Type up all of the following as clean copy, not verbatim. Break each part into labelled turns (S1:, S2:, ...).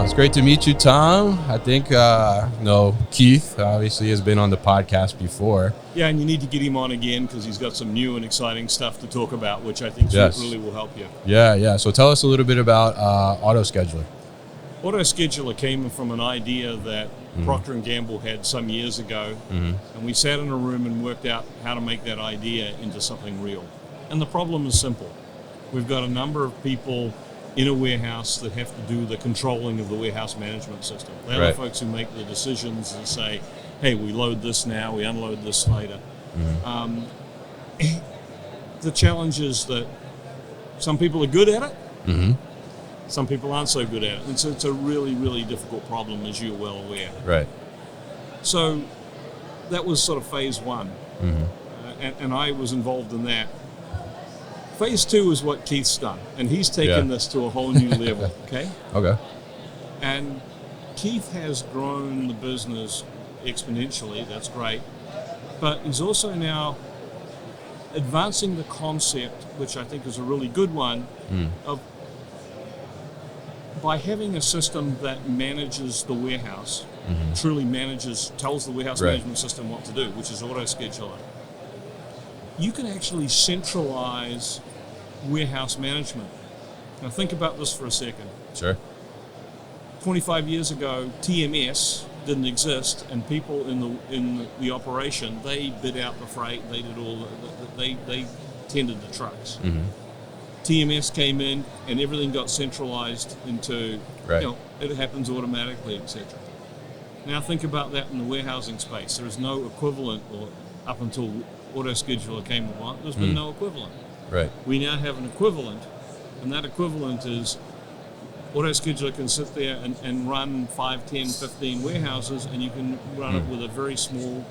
S1: Yeah, it's great to meet you, Tom. I think, Keith obviously has been on the podcast before.
S2: Yeah, and you need to get him on again because he's got some new and exciting stuff to talk about, which I think really will help you.
S1: Yeah. So tell us a little bit about AutoScheduler.
S2: AutoScheduler came from an idea that Procter & Gamble had some years ago, and we sat in a room and worked out how to make that idea into something real. And the problem is simple. We've got a number of people in a warehouse that have to do the controlling of the warehouse management system. They're the folks who make the decisions and say, hey, we load this now, we unload this later. The challenge is that some people are good at it, some people aren't so good at it. And so it's a really, really difficult problem, as you're well aware.
S1: Right.
S2: So that was sort of phase one, and I was involved in that. Phase two is what Keith's done, and he's taken this to a whole new level, okay? And Keith has grown the business exponentially, that's great, but he's also now advancing the concept, which I think is a really good one, of by having a system that manages the warehouse, truly tells the warehouse management system what to do, which is AutoScheduler. You can actually centralize warehouse management. Now think about this for a second.
S1: Sure.
S2: 25 years ago, TMS didn't exist, and people in the operation, they bid out the freight, they did they tended the trucks. TMS came in, and everything got centralized into, it happens automatically, etc. Now think about that in the warehousing space. There is no equivalent, or up until AutoScheduler came along, there's been no equivalent.
S1: Right.
S2: We now have an equivalent, and that equivalent is AutoScheduler can sit there and run 5, 10, 15 warehouses, and you can run it with a very small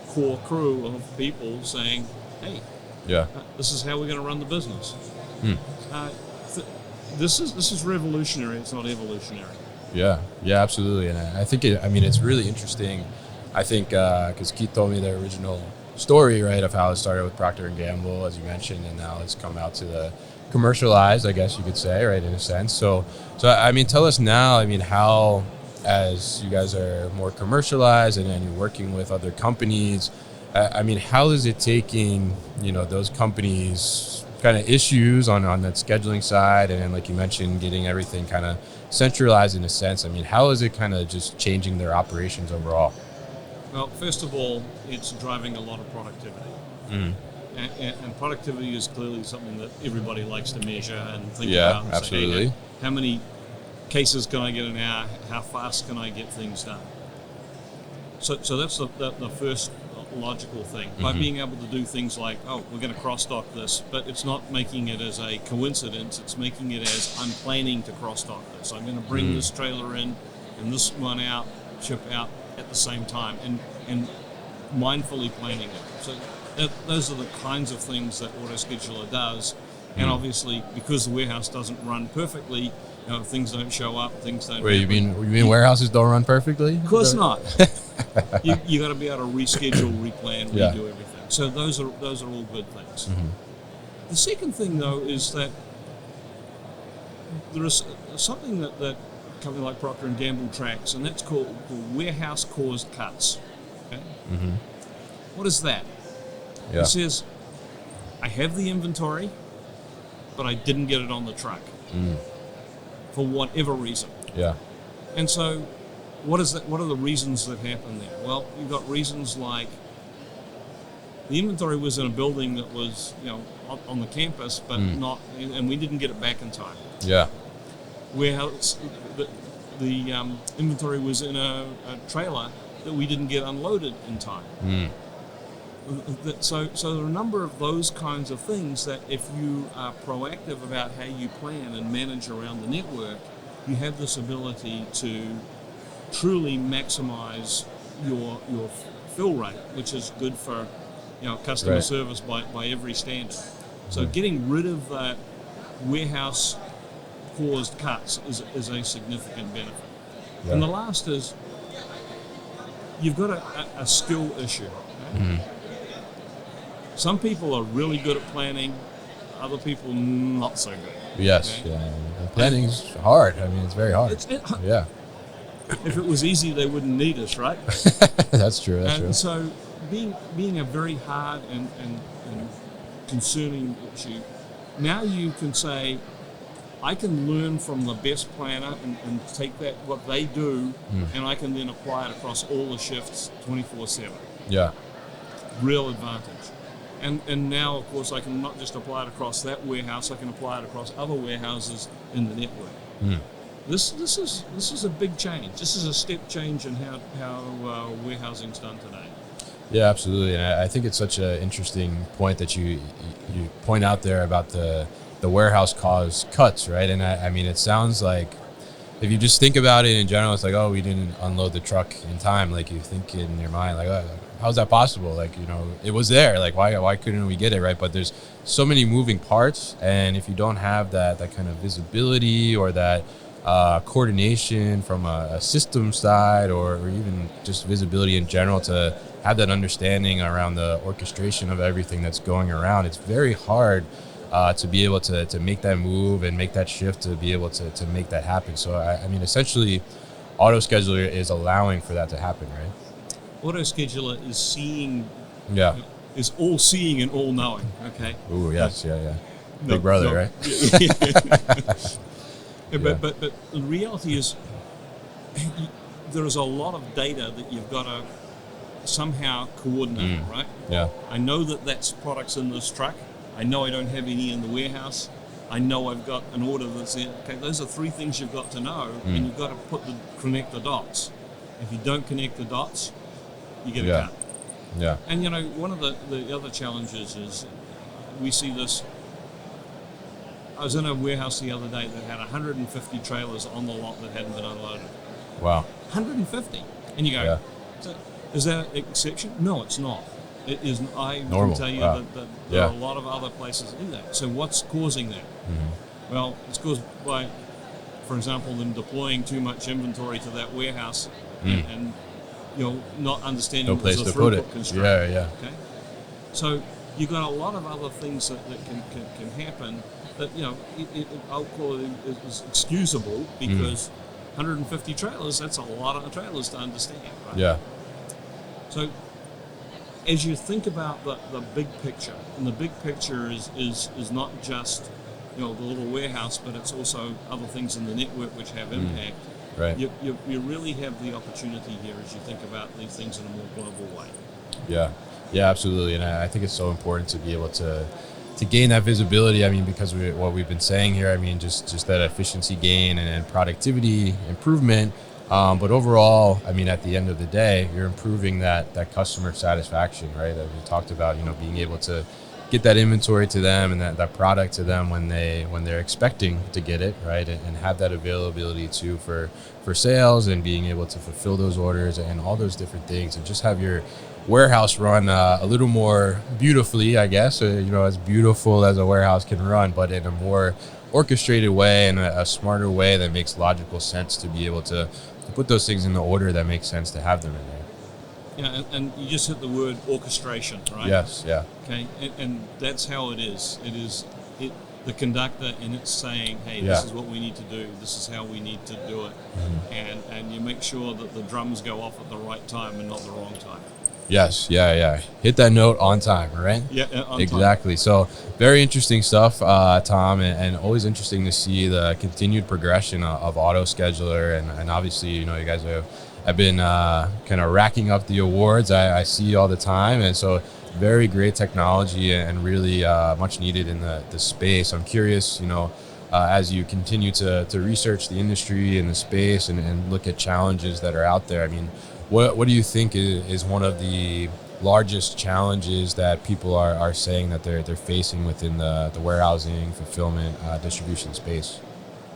S2: core crew of people saying, hey, this is how we're going to run the business. This is revolutionary, it's not evolutionary.
S1: Yeah, absolutely. And I think it's really interesting. I think because Keith told me the original story, right, of how it started with Procter & Gamble, as you mentioned, and now it's come out to the commercialized, I guess you could say, right, in a sense. So tell us now, how, as you guys are more commercialized and then you're working with other companies, how is it taking, those companies' kind of issues on that scheduling side, and then, like you mentioned, getting everything kind of centralized in a sense? How is it kind of just changing their operations overall?
S2: Well, first of all, it's driving a lot of productivity. And productivity is clearly something that everybody likes to measure and think about. And
S1: Absolutely.
S2: Say, hey, how many cases can I get an hour? How fast can I get things done? So that's the first logical thing. By being able to do things like, we're going to cross-dock this, but it's not making it as a coincidence, it's making it as I'm planning to cross-dock this. I'm going to bring this trailer in and this one out, ship out at the same time, and mindfully planning it. So those are the kinds of things that AutoScheduler does. And obviously, because the warehouse doesn't run perfectly, things don't show up, things don't.
S1: Wait, you mean warehouses don't run perfectly?
S2: Of course not. You got to be able to reschedule, replan, redo everything. So those are all good things. The second thing, though, is that there is something that a company like Procter & Gamble tracks, and that's called warehouse caused cuts. Okay? What is that? It says, I have the inventory, but I didn't get it on the truck for whatever reason. And so what is that? What are the reasons that happen there? Well, you've got reasons like the inventory was in a building that was, on the campus, but not, and we didn't get it back in time. Warehouse, the inventory was in a trailer that we didn't get unloaded in time. So there are a number of those kinds of things that if you are proactive about how you plan and manage around the network, you have this ability to truly maximize your fill rate, which is good for customer service by every standard. So getting rid of that warehouse caused cuts is a significant benefit. And the last is you've got a skill issue. Okay? Some people are really good at planning, other people not so good.
S1: Yes,
S2: Okay?
S1: yeah. And planning's hard. I mean, it's very hard. Yeah.
S2: If it was easy, they wouldn't need us, right?
S1: That's true. That's
S2: And
S1: true.
S2: so, being a very hard and concerning issue, now you can say, I can learn from the best planner and take that what they do, and I can then apply it across all the shifts 24/7.
S1: Yeah.
S2: Real advantage. And now, of course, I can not just apply it across that warehouse, I can apply it across other warehouses in the network. This is a big change. This is a step change in how warehousing's done today.
S1: Yeah, absolutely. And I think it's such an interesting point that you point out there about the warehouse cause cuts, right? And I mean, it sounds like if you just think about it in general, it's like, oh, we didn't unload the truck in time. Like you think in your mind, like, oh, how's that possible? Like, it was there. Like, why couldn't we get it, right? But there's so many moving parts, and if you don't have that kind of visibility or that coordination from a system side or even just visibility in general to have that understanding around the orchestration of everything that's going around, it's very hard to be able to make that move and make that shift to be able to make that happen. So, I mean, essentially, AutoScheduler is allowing for that to happen, right?
S2: AutoScheduler is seeing,
S1: Yeah.
S2: is all seeing and all knowing. Okay.
S1: Ooh, yes, yeah.
S2: No,
S1: Big brother,
S2: no.
S1: right?
S2: Yeah, but the reality is, there is a lot of data that you've got to somehow coordinate, right?
S1: Yeah.
S2: I know that that's products in this truck. I know I don't have any in the warehouse. I know I've got an order that's there. Okay, those are three things you've got to know, and you've got to connect the dots. If you don't connect the dots, you get a cut.
S1: Yeah.
S2: And one of the other challenges is we see this. I was in a warehouse the other day that had 150 trailers on the lot that hadn't been unloaded.
S1: Wow.
S2: 150. And you go,
S1: Yeah.
S2: is that an exception? No, it's not. It is. I
S1: Normal.
S2: can tell you
S1: Wow.
S2: that there are a lot of other places that do that. So what's causing that? Well, it's caused by, for example, them deploying too much inventory to that warehouse and not understanding
S1: No place
S2: there's a
S1: to put
S2: throughput
S1: it.
S2: constraint.
S1: Yeah.
S2: Okay. So you've got a lot of other things that can happen that I'll call it is excusable because 150 trailers, that's a lot of trailers to understand, right?
S1: Yeah.
S2: So as you think about the big picture, and the big picture is not just the little warehouse, but it's also other things in the network which have impact.
S1: Right.
S2: You really have the opportunity here as you think about these things in a more global way.
S1: Yeah, absolutely. And I think it's so important to be able to gain that visibility. I mean, because what we've been saying here, I mean, just that efficiency gain and productivity improvement. But overall, I mean, at the end of the day, you're improving that customer satisfaction, right? That we talked about, being able to get that inventory to them and that product to them when they're expecting to get it, right? And have that availability too for sales and being able to fulfill those orders and all those different things, and just have your warehouse run a little more beautifully, I guess, as beautiful as a warehouse can run, but in a more orchestrated way and a smarter way that makes logical sense to be able to put those things in the order that makes sense to have them in there.
S2: Yeah, and you just hit the word orchestration, right?
S1: Yes, yeah.
S2: Okay, and that's how it is. It is the conductor, and it's saying, hey, this is what we need to do. This is how we need to do it. And you make sure that the drums go off at the right time and not the wrong time.
S1: Yes, yeah. Hit that note on time, right?
S2: Yeah, on
S1: exactly.
S2: time.
S1: So very interesting stuff, Tom, and always interesting to see the continued progression of AutoScheduler, and obviously, you guys have been kind of racking up the awards I see all the time, and so very great technology and really much needed in the space. I'm curious, as you continue to research the industry and the space and look at challenges that are out there. I mean, what do you think is one of the largest challenges that people are saying that they're facing within the warehousing, fulfillment, distribution space?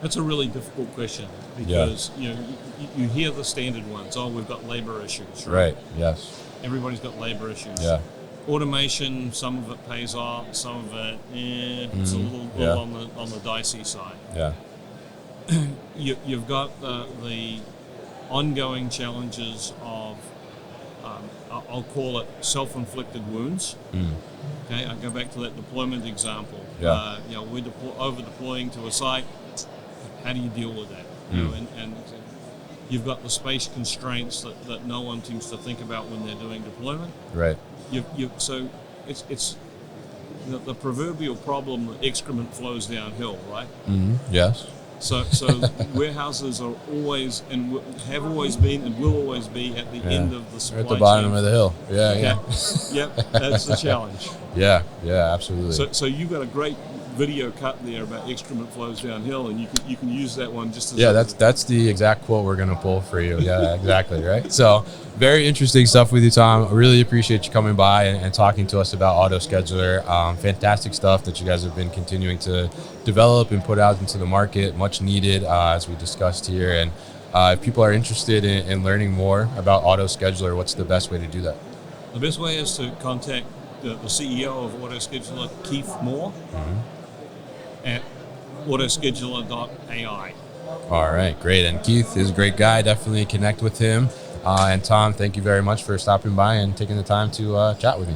S2: That's a really difficult question because you hear the standard ones. Oh, we've got labor issues, right?
S1: Right. Yes.
S2: Everybody's got labor issues.
S1: Yeah.
S2: Automation, some of it pays off, some of it, it's a little on the dicey side.
S1: Yeah.
S2: You've got the ongoing challenges of I'll call it self-inflicted wounds. Okay, I go back to that deployment example.
S1: Yeah.
S2: We're over-deploying to a site. How do you deal with that? And you've got the space constraints that no one seems to think about when they're doing deployment.
S1: Right.
S2: So it's the proverbial problem that excrement flows downhill, right?
S1: Yes.
S2: So warehouses are always and have always been and will always be at the end of the supply chain.
S1: At the bottom of the hill. Yeah.
S2: Yep, that's the challenge.
S1: Yeah, absolutely.
S2: So you've got a great video cut there about excrement flows downhill, and you can use that one just as
S1: that's the exact quote we're gonna pull for you. Yeah, exactly, right. So very interesting stuff with you, Tom. I really appreciate you coming by and talking to us about AutoScheduler. Fantastic stuff that you guys have been continuing to develop and put out into the market, much needed, as we discussed here. And if people are interested in learning more about AutoScheduler, what's the best way to do that?
S2: The best way is to contact the CEO of AutoScheduler, Keith Moore, at autoscheduler.ai.
S1: All right, great. And Keith is a great guy. Definitely connect with him. And Tom, thank you very much for stopping by and taking the time to chat with me.